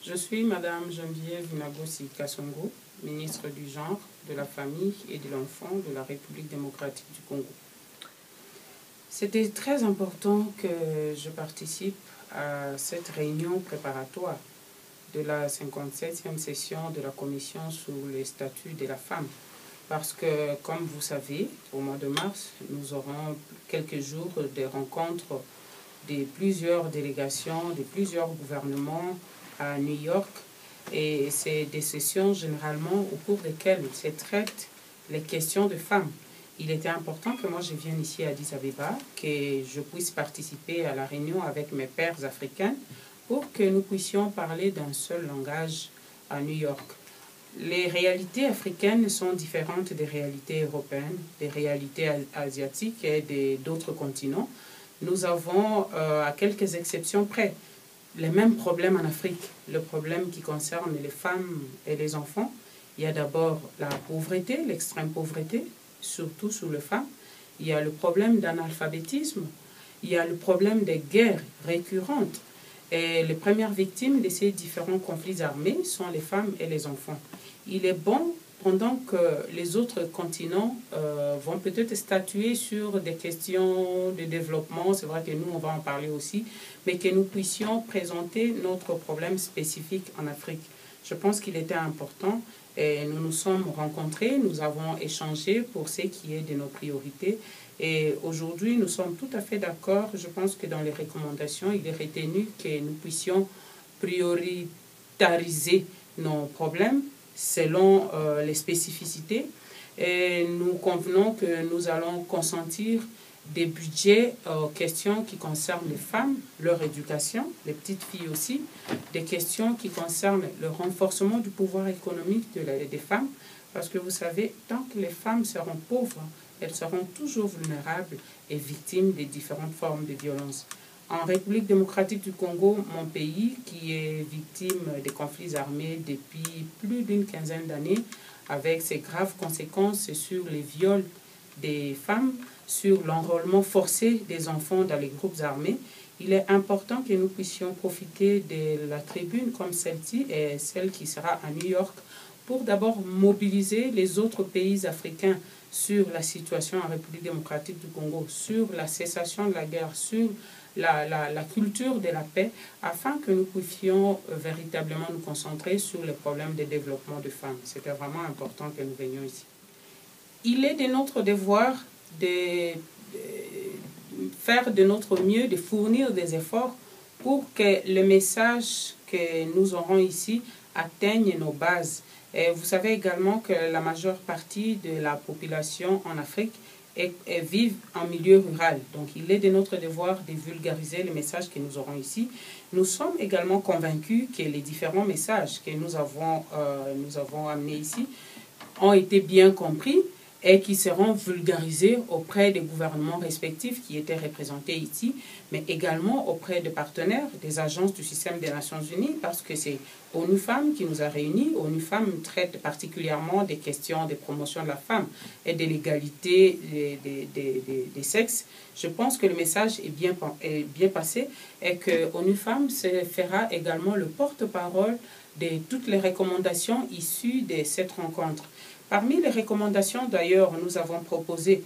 Je suis Madame Geneviève Nagosi Kasongo, ministre du Genre, de la Famille et de l'Enfant de la République démocratique du Congo. C'était très important que je participe à cette réunion préparatoire de la 57e session de la Commission sur les statuts de la femme. Parce que, comme vous savez, au mois de mars, nous aurons quelques jours de rencontres de plusieurs délégations, de plusieurs gouvernements à New York. Et c'est des sessions généralement au cours desquelles se traitent les questions de femmes. Il était important que moi je vienne ici à Addis Abeba, que je puisse participer à la réunion avec mes pairs africains pour que nous puissions parler d'un seul langage à New York. Les réalités africaines sont différentes des réalités européennes, des réalités asiatiques et d'autres continents. Nous avons, à quelques exceptions près, les mêmes problèmes en Afrique. Le problème qui concerne les femmes et les enfants. Il y a d'abord la pauvreté, l'extrême pauvreté, surtout sur les femmes. Il y a le problème d'analphabétisme. Il y a le problème des guerres récurrentes. Et les premières victimes de ces différents conflits armés sont les femmes et les enfants. Il est bon, pendant que les autres continents vont peut-être statuer sur des questions de développement, c'est vrai que nous, on va en parler aussi, mais que nous puissions présenter notre problème spécifique en Afrique. Je pense qu'il était important et nous nous sommes rencontrés, nous avons échangé pour ce qui est de nos priorités. Et aujourd'hui, nous sommes tout à fait d'accord. Je pense que dans les recommandations, il est retenu que nous puissions prioritariser nos problèmes selon les spécificités. Et nous convenons que nous allons consentir des budgets aux questions qui concernent les femmes, leur éducation, les petites filles aussi, des questions qui concernent le renforcement du pouvoir économique des femmes, parce que vous savez, tant que les femmes seront pauvres, elles seront toujours vulnérables et victimes des différentes formes de violence. En République démocratique du Congo, mon pays, qui est victime des conflits armés depuis plus d'une quinzaine d'années, avec ses graves conséquences sur les viols des femmes, sur l'enrôlement forcé des enfants dans les groupes armés, il est important que nous puissions profiter de la tribune comme celle-ci et celle qui sera à New York pour d'abord mobiliser les autres pays africains sur la situation en République démocratique du Congo, sur la cessation de la guerre, sur la culture de la paix, afin que nous puissions véritablement nous concentrer sur les problèmes de développement de femmes. C'était vraiment important que nous venions ici. Il est de notre devoir de faire de notre mieux, de fournir des efforts pour que le message que nous aurons ici atteigne nos bases. Et vous savez également que la majeure partie de la population en Afrique vivent en milieu rural. Donc il est de notre devoir de vulgariser les messages que nous aurons ici. Nous sommes également convaincus que les différents messages que nous avons amenés ici ont été bien compris et qui seront vulgarisés auprès des gouvernements respectifs qui étaient représentés ici, mais également auprès des partenaires, des agences du système des Nations Unies, parce que c'est ONU Femmes qui nous a réunis. ONU Femmes traite particulièrement des questions de promotion de la femme et de l'égalité des sexes. Je pense que le message est bien passé et que ONU Femmes se fera également le porte-parole de toutes les recommandations issues de cette rencontre. Parmi les recommandations, d'ailleurs, nous avons proposé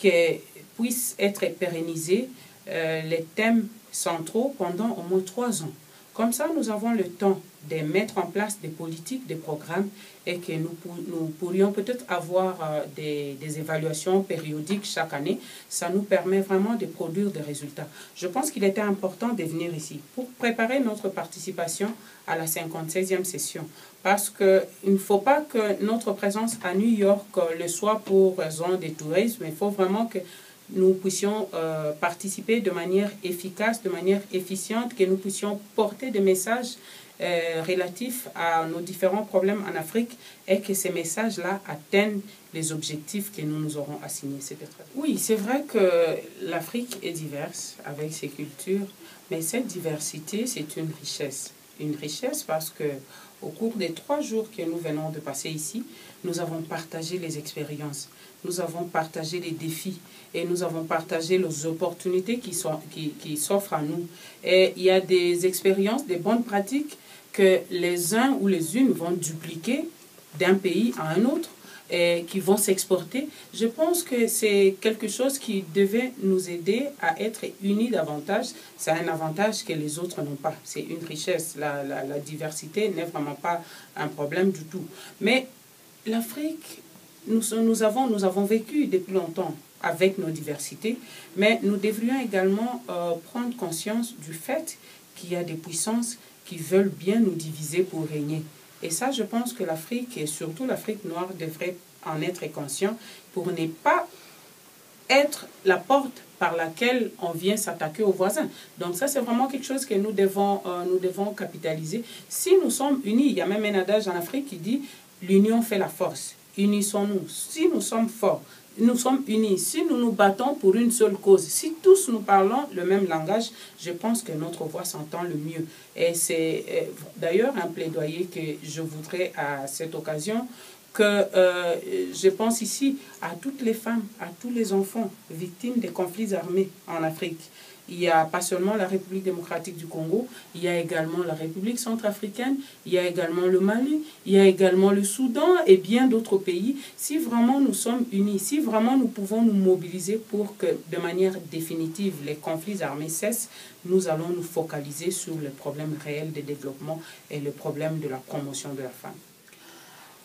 que puissent être pérennisés les thèmes centraux pendant au moins 3 ans. Comme ça, nous avons le temps de mettre en place des politiques, des programmes et que nous pourrions peut-être avoir des évaluations périodiques chaque année. Ça nous permet vraiment de produire des résultats. Je pense qu'il était important de venir ici pour préparer notre participation à la 56e session. Parce qu'il ne faut pas que notre présence à New York le soit pour raison de tourisme. Il faut vraiment que nous puissions participer de manière efficace, de manière efficiente, que nous puissions porter des messages relatifs à nos différents problèmes en Afrique et que ces messages-là atteignent les objectifs que nous nous aurons assignés. Oui, c'est vrai que l'Afrique est diverse avec ses cultures, mais cette diversité, c'est une richesse. Une richesse parce que au cours des 3 jours que nous venons de passer ici, nous avons partagé les expériences, nous avons partagé les défis et nous avons partagé les opportunités qui s'offrent à nous. Et il y a des expériences, des bonnes pratiques que les uns ou les unes vont dupliquer d'un pays à un autre et qui vont s'exporter. Je pense que c'est quelque chose qui devait nous aider à être unis davantage. C'est un avantage que les autres n'ont pas. C'est une richesse. La diversité n'est vraiment pas un problème du tout. Mais l'Afrique, nous avons vécu depuis longtemps avec nos diversités, mais nous devrions également prendre conscience du fait qu'il y a des puissances qui veulent bien nous diviser pour régner. Et ça, je pense que l'Afrique, et surtout l'Afrique noire, devrait en être conscient pour ne pas être la porte par laquelle on vient s'attaquer aux voisins. Donc ça, c'est vraiment quelque chose que nous devons capitaliser. Si nous sommes unis, il y a même un adage en Afrique qui dit « l'union fait la force ». Unissons-nous. Si nous sommes forts, nous sommes unis, si nous nous battons pour une seule cause, si tous nous parlons le même langage, je pense que notre voix s'entend le mieux. Et c'est d'ailleurs un plaidoyer que je voudrais à cette occasion, que je pense ici à toutes les femmes, à tous les enfants victimes des conflits armés en Afrique. Il n'y a pas seulement la République démocratique du Congo, il y a également la République centrafricaine, il y a également le Mali, il y a également le Soudan et bien d'autres pays. Si vraiment nous sommes unis, si vraiment nous pouvons nous mobiliser pour que de manière définitive les conflits armés cessent, nous allons nous focaliser sur le problème réel de développement et le problème de la promotion de la femme.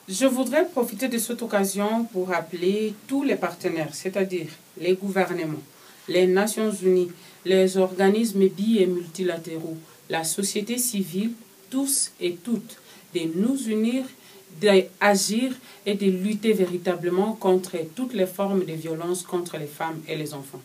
Je voudrais profiter de cette occasion pour appeler tous les partenaires, c'est-à-dire les gouvernements, les Nations Unies, les organismes bi- et multilatéraux, la société civile, tous et toutes, de nous unir, d'agir et de lutter véritablement contre toutes les formes de violence contre les femmes et les enfants.